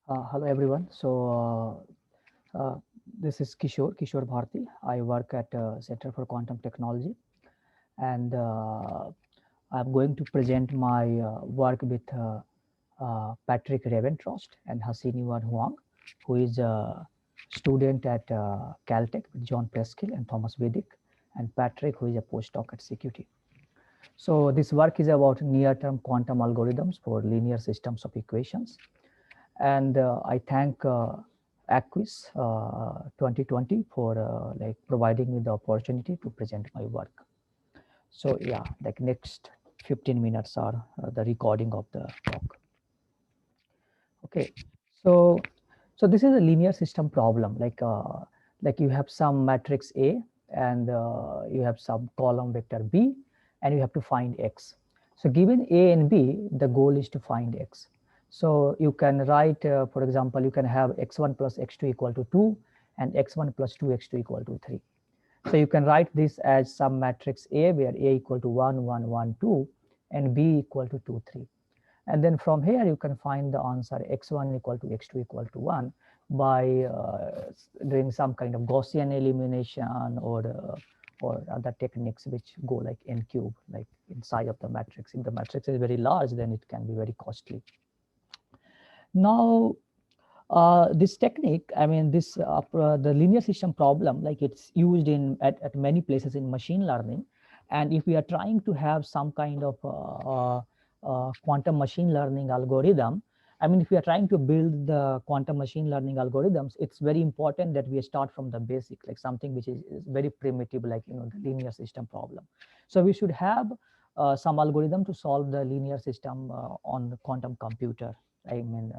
Hello everyone. This is Kishore Bharti. I work at Center for Quantum Technology, and I'm going to present my work with Patrick Reventrost and Hasini Wan Huang, who is a student at Caltech with John Preskill and Thomas Vedic, and Patrick, who is a postdoc at CQT. So this work is about near-term quantum algorithms for linear systems of equations, and I thank Acquis 2020 for providing me the opportunity to present my work. So yeah, like next 15 minutes are the recording of the talk. Okay, so this is a linear system problem. Like you have some matrix A and you have some column vector B, and you have to find X. So given A and B, the goal is to find X. So you can write, for example, you can have x1 plus x2 equal to 2 and x1 plus 2x2 equal to 3. So you can write this as some matrix A where A equal to 1, 1, 1, 2 and B equal to 2, 3. And then from here, you can find the answer x1 equal to x2 equal to 1 by doing some kind of Gaussian elimination or other techniques which go like n cube, like inside of the matrix. If the matrix is very large, then it can be very costly. Now, this technique, I mean, the linear system problem, like it's used at many places in machine learning. And if we are trying to have some kind of quantum machine learning algorithm, I mean, if we are trying to build the quantum machine learning algorithms, it's very important that we start from the basic, like something which is very primitive, like, the linear system problem. So we should have some algorithm to solve the linear system on the quantum computer. I mean,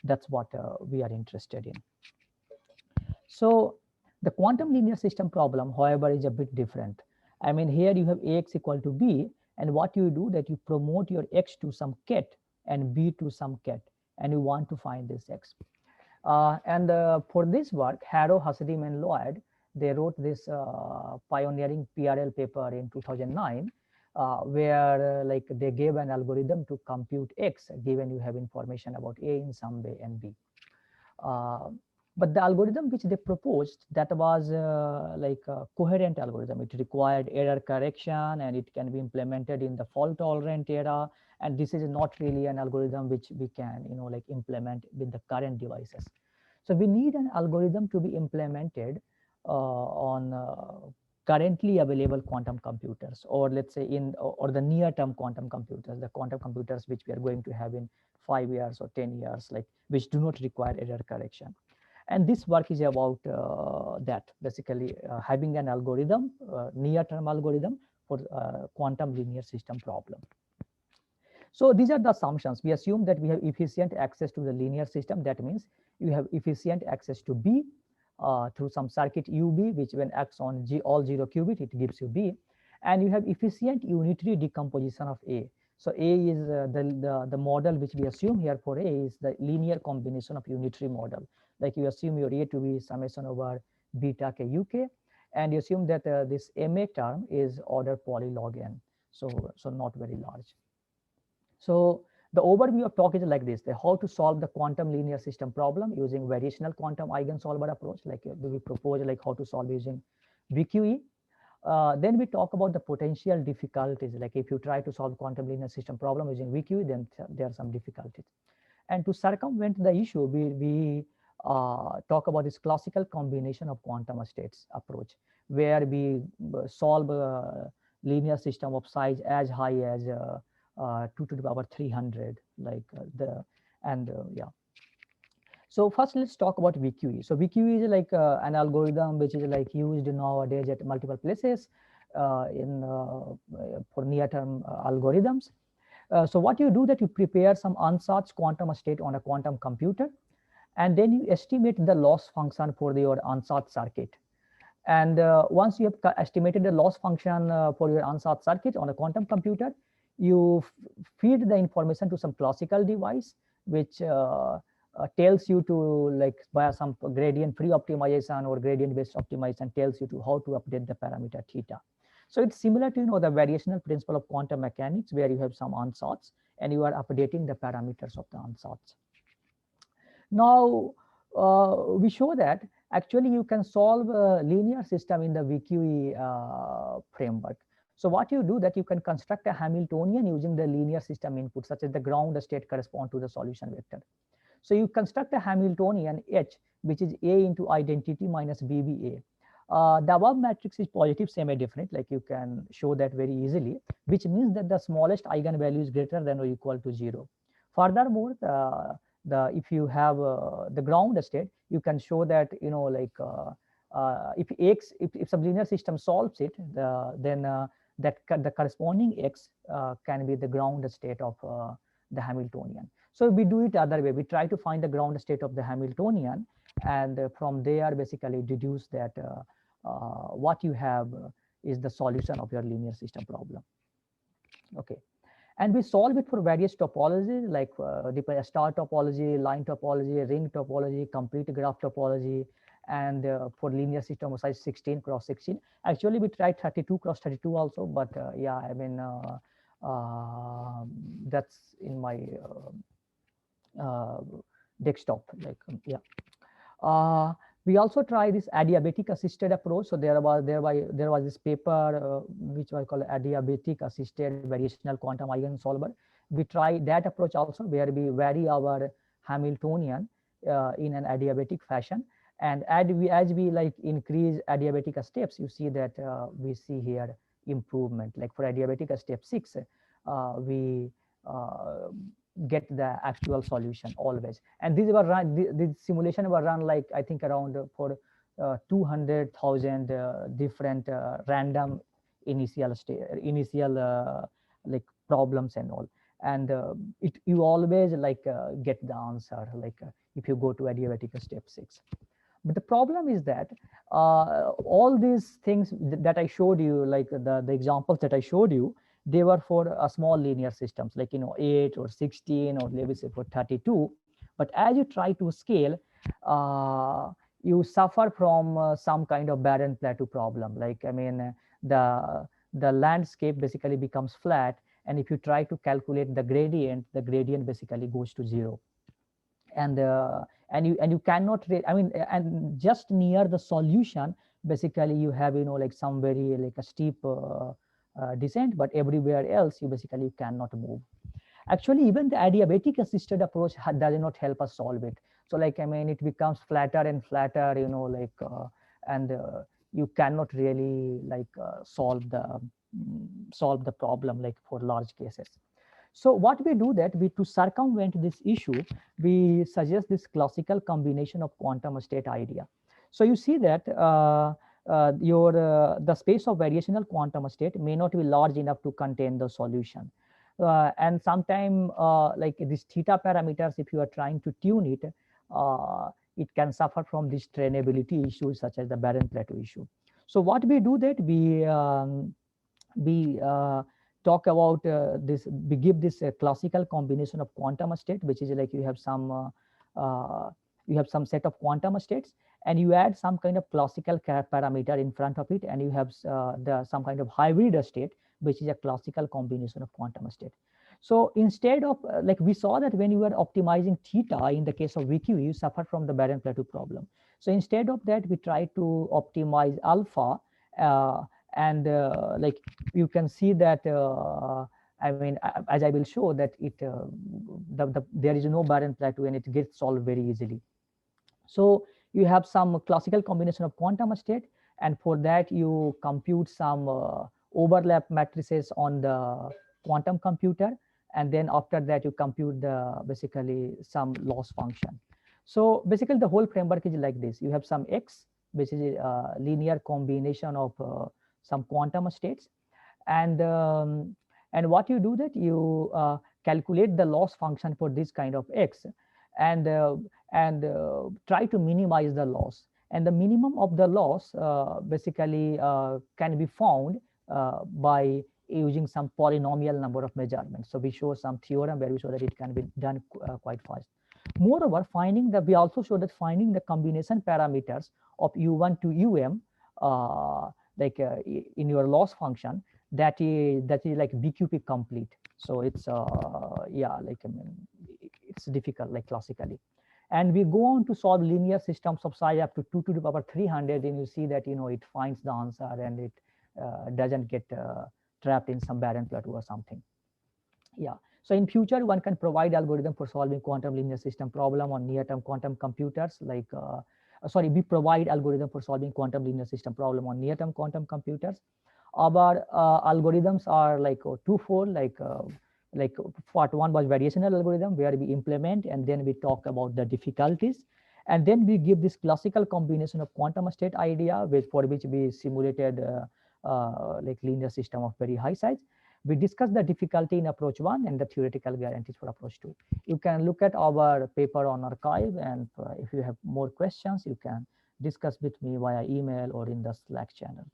that's what we are interested in. So the quantum linear system problem, however, is a bit different. I mean, here you have Ax equal to B, and what you do that you promote your X to some ket and B to some ket, and you want to find this X. And for this work, Harrow, Hasidim, and Lloyd, they wrote this pioneering PRL paper in 2009, where like they gave an algorithm to compute X, given you have information about A in some way and B. Uh, but the algorithm which they proposed, that was like a coherent algorithm. It required error correction and it can be implemented in the fault tolerant era. And this is not really an algorithm which we can, like implement with the current devices. So we need an algorithm to be implemented on currently available quantum computers, or let's say or the near term quantum computers, the quantum computers which we are going to have in 5 years or 10 years, like which do not require error correction. And this work is about that, basically having an algorithm, near term algorithm for quantum linear system problem. So these are the assumptions. We assume that we have efficient access to the linear system. That means you have efficient access to B through some circuit UB, which when acts on all 0 qubit, it gives you B. And you have efficient unitary decomposition of A. So A is the model which we assume here for A is the linear combination of unitary model. Like you assume your A to be summation over beta k uk, and you assume that this MA term is order polylog n. So not very large. So the overview of talk is like this: how to solve the quantum linear system problem using variational quantum eigensolver approach. Like we propose like how to solve using VQE. Then we talk about the potential difficulties. Like if you try to solve quantum linear system problem using VQE, then there are some difficulties. And to circumvent the issue, we talk about this classical combination of quantum states approach, where we solve a linear system of size as high as 2 to the power 300, like yeah. So first, let's talk about VQE. So VQE is like an algorithm which is like used nowadays at multiple places for near-term algorithms. So what you do that you prepare some unsought quantum state on a quantum computer, and then you estimate the loss function for your unsought circuit. And once you have estimated the loss function for your unsought circuit on a quantum computer, you feed the information to some classical device, which tells you to, like via some gradient free optimization or gradient based optimization, tells you to how to update the parameter theta. So it's similar to the variational principle of quantum mechanics, where you have some unsoughts and you are updating the parameters of the unsoughts. Now, we show that actually you can solve a linear system in the VQE framework. So what you do that you can construct a Hamiltonian using the linear system input, such as the ground state correspond to the solution vector. So you construct a Hamiltonian H, which is A into identity minus BBA. The above matrix is positive semi-definite, like you can show that very easily, which means that the smallest eigenvalue is greater than or equal to 0. Furthermore, if you have the ground state, you can show that, you know, like if some linear system solves it, then the corresponding X can be the ground state of the Hamiltonian. So we do it other way. We try to find the ground state of the Hamiltonian, and from there basically deduce that what you have is the solution of your linear system problem. Okay. And we solve it for various topologies like star topology, line topology, ring topology, complete graph topology, and for linear system of size 16 cross 16. Actually, we tried 32 cross 32 also, but yeah, I mean, that's in my desktop, like, yeah. We also try this adiabatic assisted approach. So there was this paper which was called adiabatic assisted variational quantum eigensolver. We try that approach also, where we vary our Hamiltonian in an adiabatic fashion, and as we like increase adiabatic steps, you see that we see here improvement. Like for adiabatic step 6, we get the actual solution always. And these were run, the simulation were run like I think around for 200,000 different random initial like problems and all. And you always like get the answer like if you go to adiabatic step 6. But the problem is that all these things that I showed you, like the examples that I showed you, they were for small linear systems, like, you know, 8 or 16 or maybe say for 32. But as you try to scale, you suffer from some kind of barren plateau problem. Like, I mean, the landscape basically becomes flat, and if you try to calculate the gradient basically goes to 0. And you cannot, I mean, and just near the solution basically you have, you know, like some very like a steep descent, but everywhere else you basically cannot move. Actually, even the adiabatic assisted approach does not help us solve it. So like, I mean, it becomes flatter and flatter, you know, like and you cannot really like solve the problem like for large cases. So what we do that we, to circumvent this issue, we suggest this classical combination of quantum state idea. So you see that the space of variational quantum state may not be large enough to contain the solution. And sometime like these theta parameters, if you are trying to tune it, it can suffer from these trainability issues such as the barren plateau issue. So what we do that we talk about this, we give this classical combination of quantum state, which is like you have some set of quantum states, and you add some kind of classical parameter in front of it, and you have some kind of hybrid state, which is a classical combination of quantum state. So instead of like we saw that when you are optimizing theta in the case of VQ, you suffer from the barren plateau problem. So instead of that, we try to optimize alpha, and like you can see that I mean, as I will show that it there is no barren plateau and it gets solved very easily. So you have some classical combination of quantum state, and for that you compute some overlap matrices on the quantum computer, and then after that you compute the basically some loss function. So basically the whole framework is like this. You have some X, which is a linear combination of some quantum states, and what you do that you calculate the loss function for this kind of X, and try to minimize the loss, and the minimum of the loss basically can be found by using some polynomial number of measurements. So we show some theorem where we show that it can be done quite fast. Moreover, we also show that finding the combination parameters of u1 to um like in your loss function, that is like BQP complete. So it's yeah, like I mean, it's difficult like classically. And we go on to solve linear systems of size up to 2 to the power 300, then you see that, it finds the answer and it doesn't get trapped in some barren plateau or something. Yeah. So in future, one can provide algorithm for solving quantum linear system problem on near-term quantum computers. We provide algorithm for solving quantum linear system problem on near-term quantum computers. Our algorithms are like twofold. Like part one was variational algorithm, where we implement and then we talk about the difficulties, and then we give this classical combination of quantum state idea, for which we simulated like linear system of very high size. We discussed the difficulty in approach 1 and the theoretical guarantees for approach 2. You can look at our paper on arXiv, and if you have more questions, you can discuss with me via email or in the Slack channel.